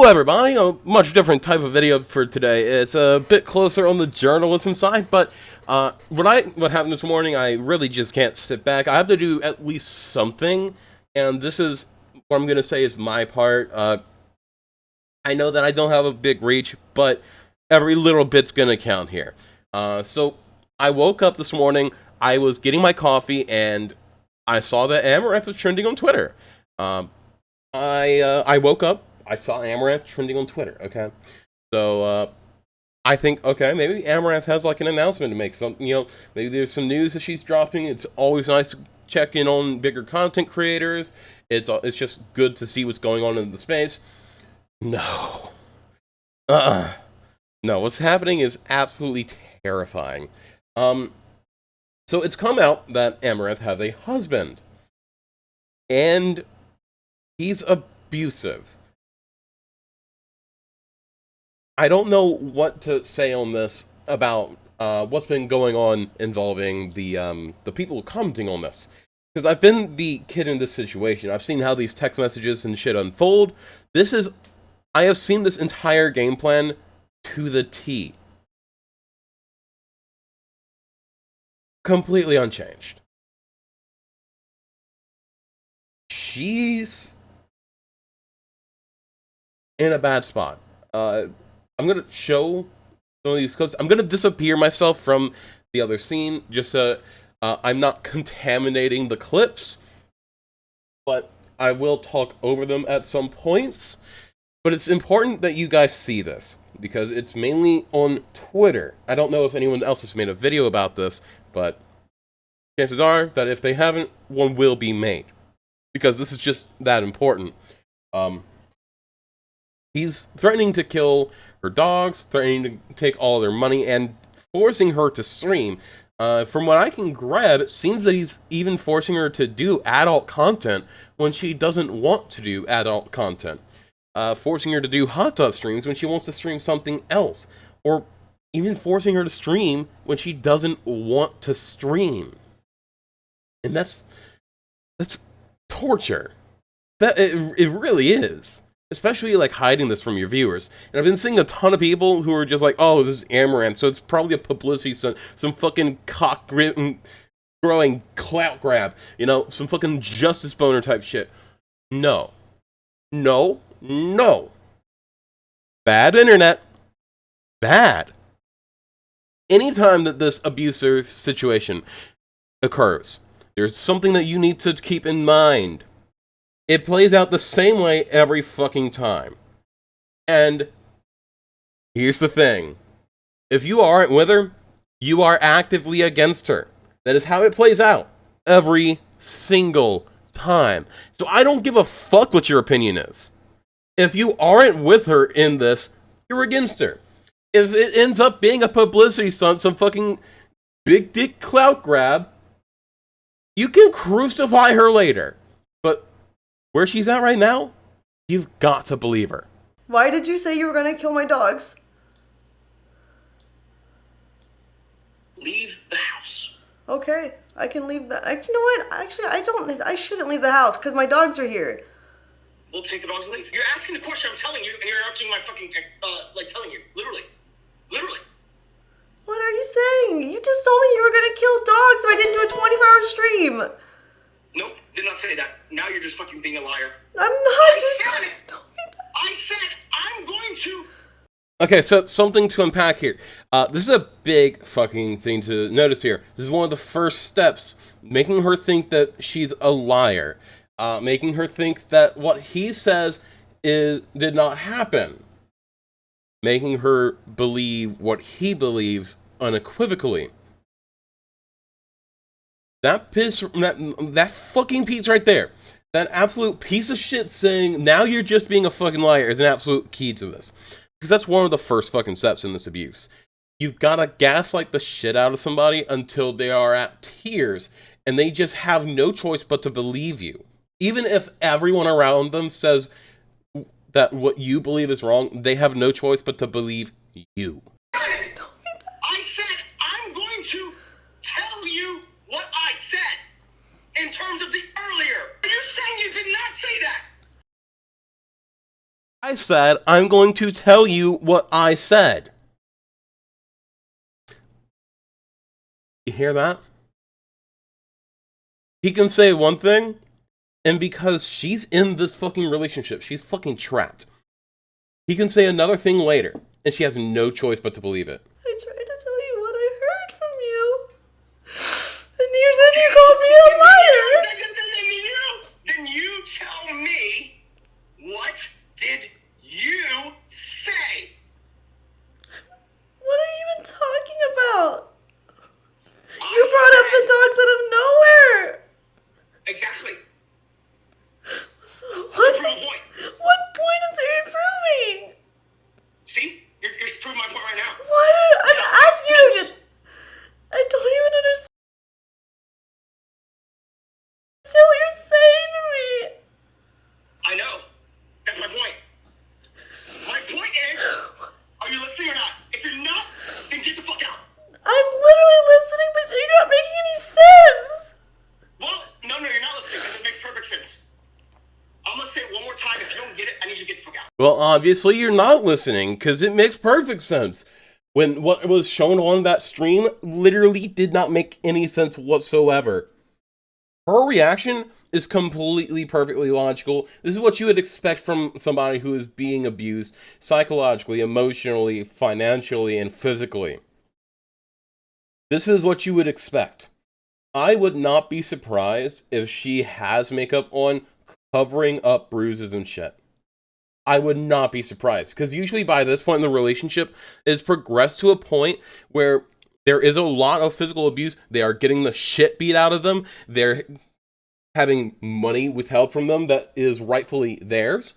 everybody, a much different type of video for today. It's a bit closer on the journalism side, but what happened this morning, I really just can't sit back. I have to do at least something, and this is what I'm going to say is my part. I know that I don't have a big reach, but every little bit's going to count here. So I woke up this morning, I was getting my coffee, and I saw that Amouranth was trending on Twitter. I woke up, I saw Amouranth trending on Twitter, okay? So, I think, okay, maybe Amouranth has, like, an announcement to make. Maybe there's some news that she's dropping. It's always nice to check in on bigger content creators. It's just good to see what's going on in the space. No. No, what's happening is absolutely terrifying. So it's come out that Amouranth has a husband. And he's abusive. I don't know what to say on this about what's been going on involving the people commenting on this. Because I've been the kid in this situation. I've seen how these text messages and shit unfold. I have seen this entire game plan to the T. Completely unchanged. She's in a bad spot. I'm gonna show some of these clips. I'm gonna disappear myself from the other scene, just so I'm not contaminating the clips, but I will talk over them at some points. But it's important that you guys see this, because it's mainly on Twitter. I don't know if anyone else has made a video about this, but chances are that if they haven't, one will be made. Because this is just that important. He's threatening to kill her dogs, threatening to take all their money, and forcing her to stream. From what I can grab, it seems that he's even forcing her to do adult content when she doesn't want to do adult content. Forcing her to do hot tub streams when she wants to stream something else. Or even forcing her to stream when she doesn't want to stream. And that's torture. It really is. Especially, like, hiding this from your viewers. And I've been seeing a ton of people who are just like, oh, this is Amouranth, so it's probably a publicity stunt, some fucking cock-growing clout grab, some fucking justice boner type shit. No. No. No. Bad internet. Bad. Anytime that this abusive situation occurs, there's something that you need to keep in mind. It plays out the same way every fucking time. And here's the thing. If you aren't with her, you are actively against her. That is how it plays out every single time. So I don't give a fuck what your opinion is. If you aren't with her in this, you're against her. If it ends up being a publicity stunt, some fucking big dick clout grab, you can crucify her later. But where she's at right now, you've got to believe her. Why did you say you were going to kill my dogs? Leave the house. Okay, I can leave the... You know what? Actually, I shouldn't leave the house because my dogs are here. We'll take the dogs and leave. You're asking the question, I'm telling you, and you're interrupting my fucking, telling you. Literally. Literally. What are you saying? You just told me you were going to kill dogs if I didn't do a 24-hour stream. Nope, did not say that. Now you're just fucking being a liar. I'm not I said I'm going to... Okay, so something to unpack here. This is a big fucking thing to notice here. This is one of the first steps, making her think that she's a liar. Making her think that what he says did not happen. Making her believe what he believes unequivocally. That fucking piece right there, that absolute piece of shit saying, now you're just being a fucking liar, is an absolute key to this. Because that's one of the first fucking steps in this abuse. You've got to gaslight the shit out of somebody until they are at tears, and they just have no choice but to believe you. Even if everyone around them says that what you believe is wrong, they have no choice but to believe you. I said I'm going to tell you what I said in terms of the earlier. Are you saying you did not say that? I said, I'm going to tell you what I said. You hear that? He can say one thing, and because she's in this fucking relationship, she's fucking trapped. He can say another thing later, and she has no choice but to believe it. I tried to tell you what I heard from you. And then you called me a liar. Then you tell me, what did you say? What are you even talking about? You brought up the dogs out of nowhere. Exactly. So what Prove a point. point is it improving? See? You're proving my point right now. What? I'm asking you to... I don't even understand what you're saying to me. I know. That's my point. My point is, are you listening or not? If you're not, then get the fuck out. I'm literally listening, but you're not making any sense. Well, no, you're not listening because it makes perfect sense. I'm gonna say it one more time. If you don't get it, I need you to get the fuck out. Well, obviously you're not listening, because it makes perfect sense. When what was shown on that stream literally did not make any sense whatsoever. Her reaction is completely perfectly logical. This is what you would expect from somebody who is being abused psychologically, emotionally, financially, and physically. This is what you would expect. I would not be surprised if she has makeup on, covering up bruises and shit. I would not be surprised, because usually by this point in the relationship, it's progressed to a point where there is a lot of physical abuse. They are getting the shit beat out of them. They're having money withheld from them that is rightfully theirs.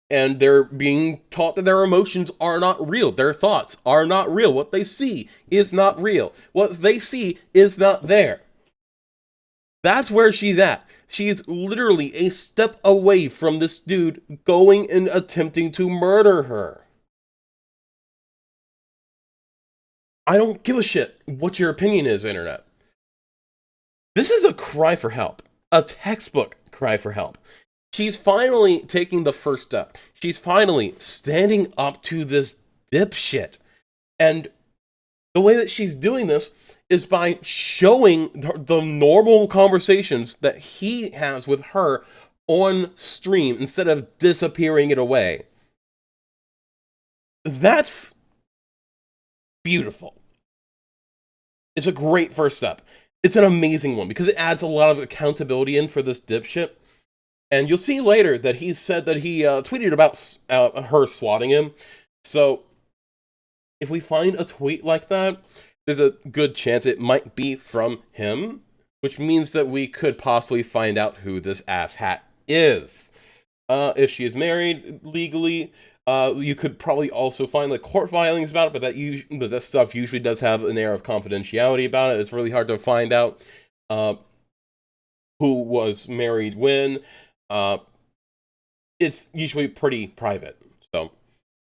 And they're being taught that their emotions are not real. Their thoughts are not real. What they see is not real. What they see is not there. That's where she's at. She's literally a step away from this dude going and attempting to murder her. I don't give a shit what your opinion is, internet. This is a cry for help. A textbook cry for help. She's finally taking the first step. She's finally standing up to this dipshit. And the way that she's doing this is by showing the normal conversations that he has with her on stream instead of disappearing it away. That's beautiful. It's a great first step. It's an amazing one because it adds a lot of accountability in for this dipshit. And you'll see later that he said that he tweeted about her swatting him. So if we find a tweet like that, there's a good chance it might be from him, which means that we could possibly find out who this asshat is. If she is married legally, you could probably also find like court filings about it, but that stuff usually does have an air of confidentiality about it. It's really hard to find out who was married when. It's usually pretty private. So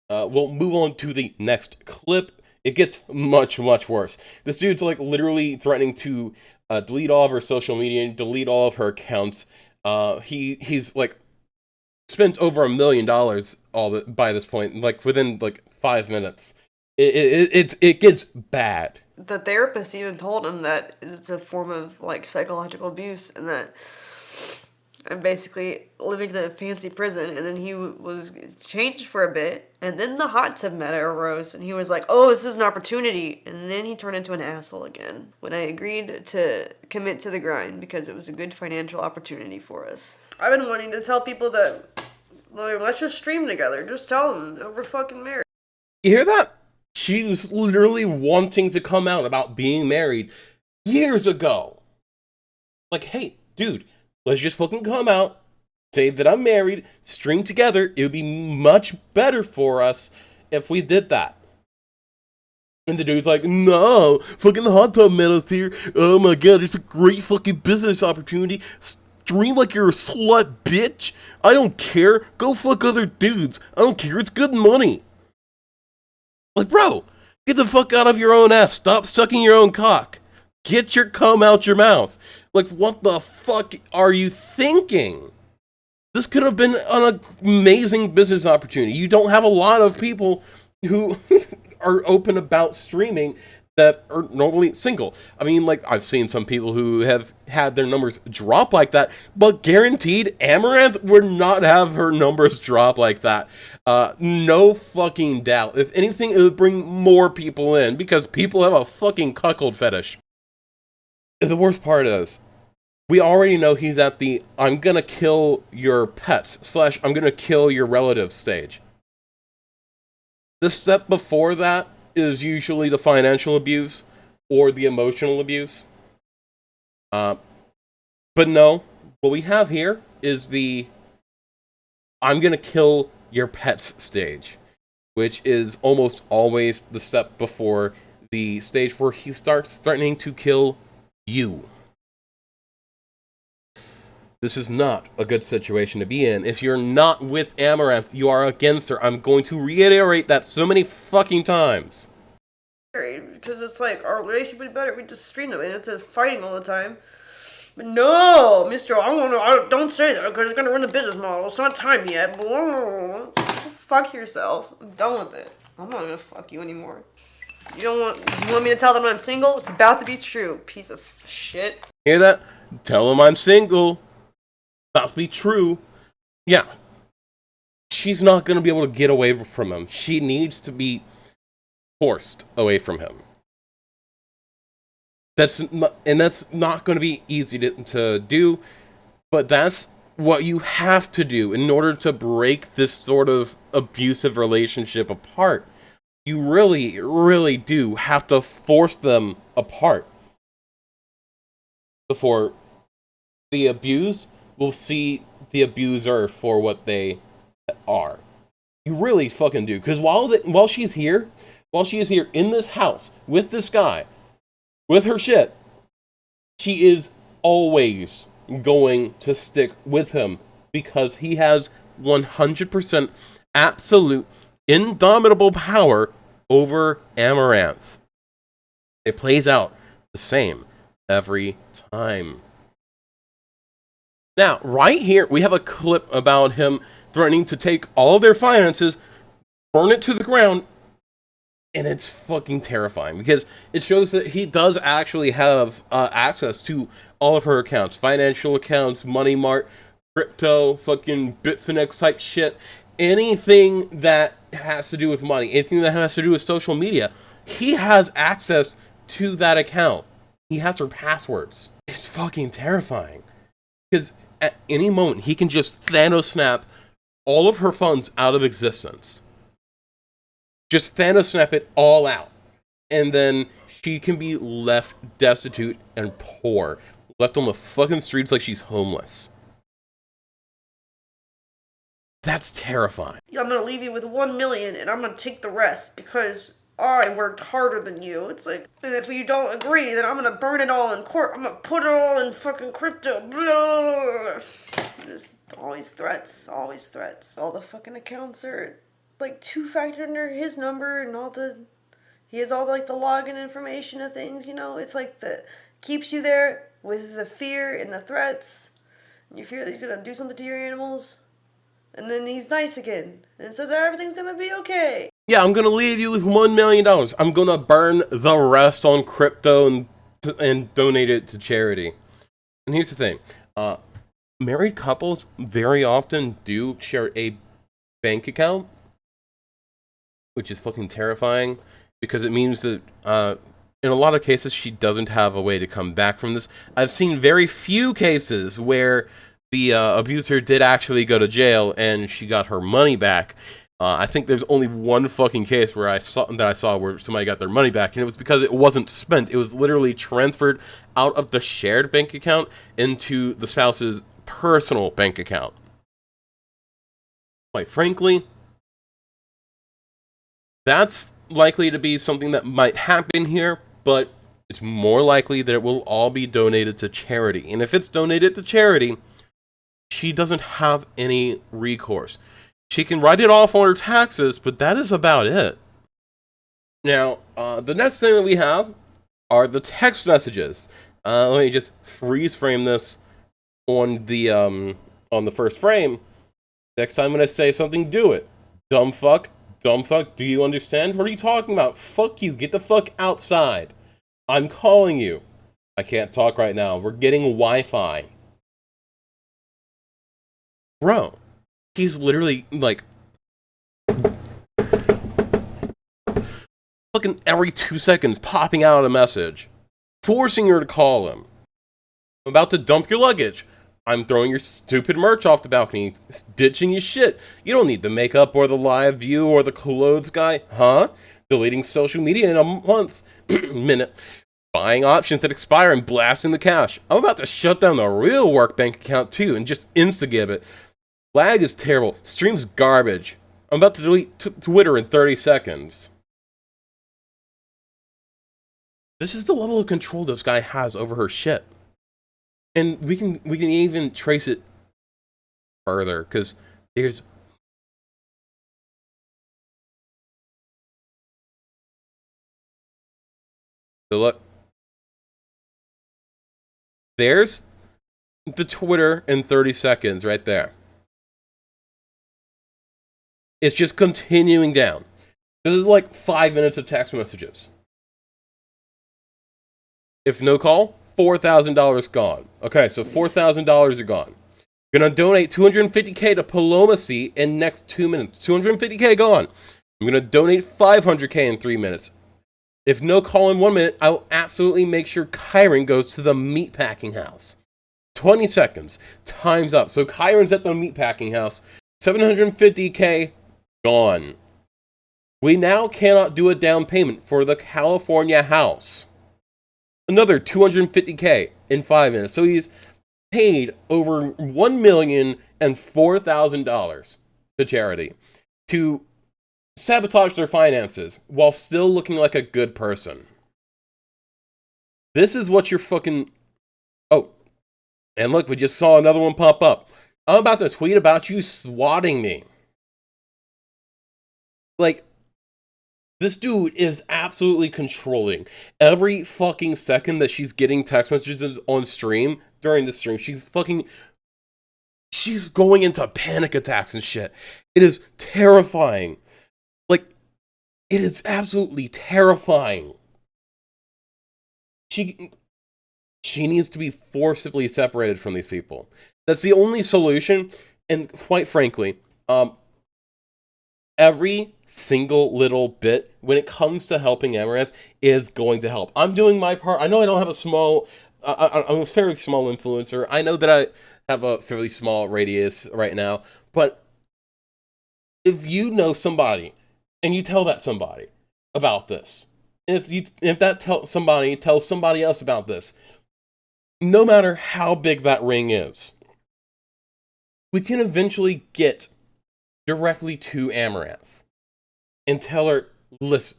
we'll move on to the next clip. It gets much, much worse. This dude's like literally threatening to delete all of her social media and delete all of her accounts. He's like spent over $1 million by this point, like within like 5 minutes. It gets bad. The therapist even told him that it's a form of like psychological abuse, and that I'm basically living in a fancy prison. And then he was changed for a bit, and then the hot tub meta arose, and he was like, oh, this is an opportunity. And then he turned into an asshole again when I agreed to commit to the grind because it was a good financial opportunity for us. I've been wanting to tell people that, like, let's just stream together. Just tell them that we're fucking married. You hear that? She was literally wanting to come out about being married years ago. Like, hey, dude, let's just fucking come out, say that I'm married, string together. It would be much better for us if we did that. And the dude's like, no, fucking the hot tub meta's here. Oh my god, it's a great fucking business opportunity. Stream like you're a slut, bitch. I don't care. Go fuck other dudes. I don't care. It's good money. Like, bro, get the fuck out of your own ass. Stop sucking your own cock. Get your cum out your mouth. Like, what the fuck are you thinking? This could have been an amazing business opportunity. You don't have a lot of people who are open about streaming that are normally single. I mean, like, I've seen some people who have had their numbers drop like that, but guaranteed Amouranth would not have her numbers drop like that. No fucking doubt. If anything, it would bring more people in, because people have a fucking cuckold fetish. The worst part is, we already know he's at the I'm gonna kill your pets / I'm gonna kill your relatives stage. The step before that is usually the financial abuse or the emotional abuse. But no, what we have here is the I'm gonna kill your pets stage, which is almost always the step before the stage where he starts threatening to kill you. This is not a good situation to be in. If you're not with Amouranth, you are against her. I'm going to reiterate that so many fucking times. Because it's like, our relationship would be better if we just stream them and instead of fighting all the time. But no, mister, don't say that because it's going to ruin the business model. It's not time yet. Fuck yourself. I'm done with it. I'm not going to fuck you anymore. You want me to tell them I'm single? It's about to be true, piece of shit. Hear that? Tell them I'm single. About to be true. Yeah. She's not going to be able to get away from him. She needs to be forced away from him. That's not going to be easy to do, but that's what you have to do in order to break this sort of abusive relationship apart. You really, really do have to force them apart before the abused will see the abuser for what they are. You really fucking do. Because while she's here in this house with this guy, with her shit, she is always going to stick with him because he has 100% absolute indomitable power over Amouranth. It plays out the same every time. Now, right here, we have a clip about him threatening to take all of their finances, burn it to the ground, and it's fucking terrifying because it shows that he does actually have access to all of her accounts, financial accounts, Money Mart, crypto, fucking Bitfinex type shit, anything that has to do with money, anything that has to do with social media. He has access to that account. He has her passwords. It's fucking terrifying because at any moment he can just Thanos snap all of her funds out of existence. Just Thanos snap it all out. And then she can be left destitute and poor. Left on the fucking streets like she's homeless. That's terrifying. I'm gonna leave you with 1 million and I'm gonna take the rest because I worked harder than you. It's like, and if you don't agree, then I'm gonna burn it all in court. I'm gonna put it all in fucking crypto. Blah. Just always threats, always threats. All the fucking accounts are like 2-factor under his number and he has all like the login information of things, you know. It's like keeps you there with the fear and the threats. And you fear that he's gonna do something to your animals. And then he's nice again and says everything's gonna be okay. Yeah, I'm gonna leave you with $1 million. I'm gonna burn the rest on crypto and donate it to charity. And here's the thing. Married couples very often do share a bank account, which is fucking terrifying because it means that in a lot of cases she doesn't have a way to come back from this. I've seen very few cases where the abuser did actually go to jail and she got her money back. I think there's only one fucking case where I saw where somebody got their money back, and it was because it wasn't spent. It was literally transferred out of the shared bank account into the spouse's personal bank account. Quite frankly, that's likely to be something that might happen here, but it's more likely that it will all be donated to charity. And if it's donated to charity, she doesn't have any recourse. She can write it off on her taxes, but that is about it. Now, the next thing that we have are the text messages. Let me just freeze frame this on the on the first frame. Next time when I say something, do it. Dumb fuck, do you understand? What are you talking about? Fuck you, get the fuck outside. I'm calling you. I can't talk right now. We're getting Wi-Fi. Bro, he's literally, like, fucking every 2 seconds popping out a message, forcing her to call him. I'm about to dump your luggage. I'm throwing your stupid merch off the balcony, ditching your shit. You don't need the makeup or the live view or the clothes guy, huh? Deleting social media in a month, minute. Buying options that expire and blasting the cash. I'm about to shut down the real work bank account too and just insta-give it. Lag is terrible. Stream's garbage. I'm about to delete Twitter in 30 seconds. This is the level of control this guy has over her shit. And we can even trace it further, because there's so look. There's the Twitter in 30 seconds right there. It's just continuing down. This is like 5 minutes of text messages. If no call, $4,000 gone. Okay, so $4,000 are gone. Gonna donate $250K to Diplomacy in next 2 minutes. $250K gone. I'm gonna donate $500K in 3 minutes. If no call in 1 minute, I will absolutely make sure Kyron goes to the meatpacking house. 20 seconds. Time's up. So Kyron's at the meatpacking house. $750K gone. We now cannot do a down payment for the California house. Another $250K in 5 minutes. So he's paid over $1,004,000 to charity to sabotage their finances while still looking like a good person. This is what you're fucking... Oh, and look, we just saw another one pop up. I'm about to tweet about you swatting me. Like, this dude is absolutely controlling. Every fucking second that she's getting text messages on stream, during the stream, she's going into panic attacks and shit. It is terrifying. Like, it is absolutely terrifying. She needs to be forcibly separated from these people. That's the only solution, and quite frankly, every single little bit when it comes to helping Amouranth is going to help. I'm doing my part. I know I don't have a small... I'm a fairly small influencer. I know that I have a fairly small radius right now, but if you know somebody and you tell that somebody about this, if that somebody tells somebody else about this, no matter how big that ring is, we can eventually get directly to Amouranth and tell her, listen,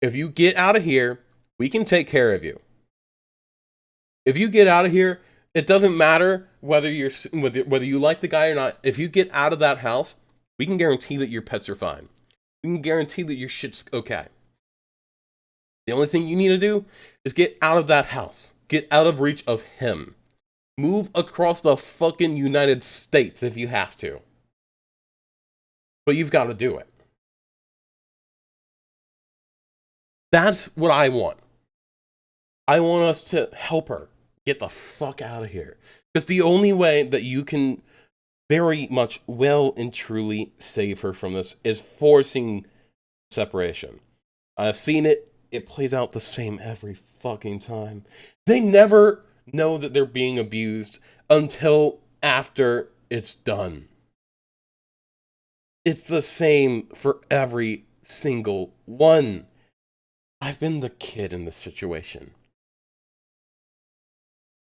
if you get out of here, we can take care of you. If you get out of here, it doesn't matter whether you like the guy or not. If you get out of that house, we can guarantee that your pets are fine. We can guarantee that your shit's okay. The only thing you need to do is get out of that house. Get out of reach of him. Move across the fucking United States if you have to. But you've got to do it. That's what I want. I want us to help her get the fuck out of here. Because the only way that you can very much well and truly save her from this is forcing separation. I've seen it. It plays out the same every fucking time. They never know that they're being abused until after it's done. It's the same for every single one. I've been the kid in this situation.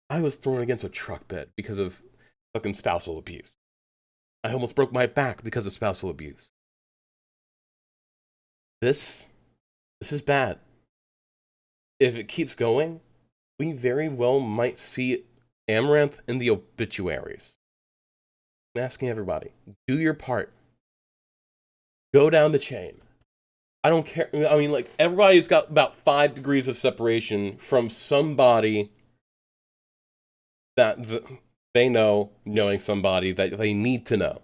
I was thrown against a truck bed because of fucking spousal abuse. I almost broke my back because of spousal abuse. This is bad. If it keeps going, we very well might see Amouranth in the obituaries. I'm asking everybody, do your part. Go down the chain. I don't care. I mean, like, everybody's got about 5 degrees of separation from somebody that they know knowing somebody that they need to know.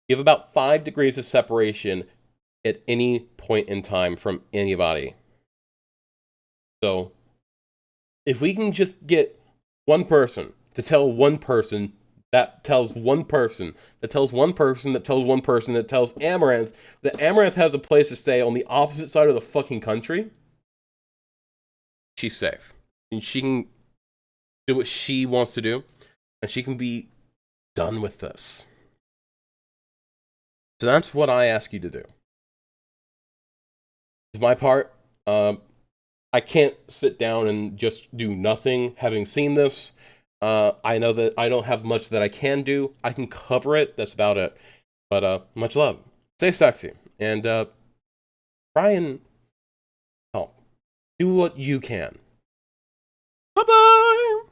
You have about 5 degrees of separation at any point in time from anybody. So, if we can just get one person to tell one person that tells one person that tells one person that tells one person that tells Amouranth that Amouranth has a place to stay on the opposite side of the fucking country, she's safe. And she can do what she wants to do, and she can be done with this. So that's what I ask you to do. It's my part. I can't sit down and just do nothing having seen this. I know that I don't have much that I can do. I can cover it. That's about it. But much love. Stay sexy. And try and help. Do what you can. Bye-bye!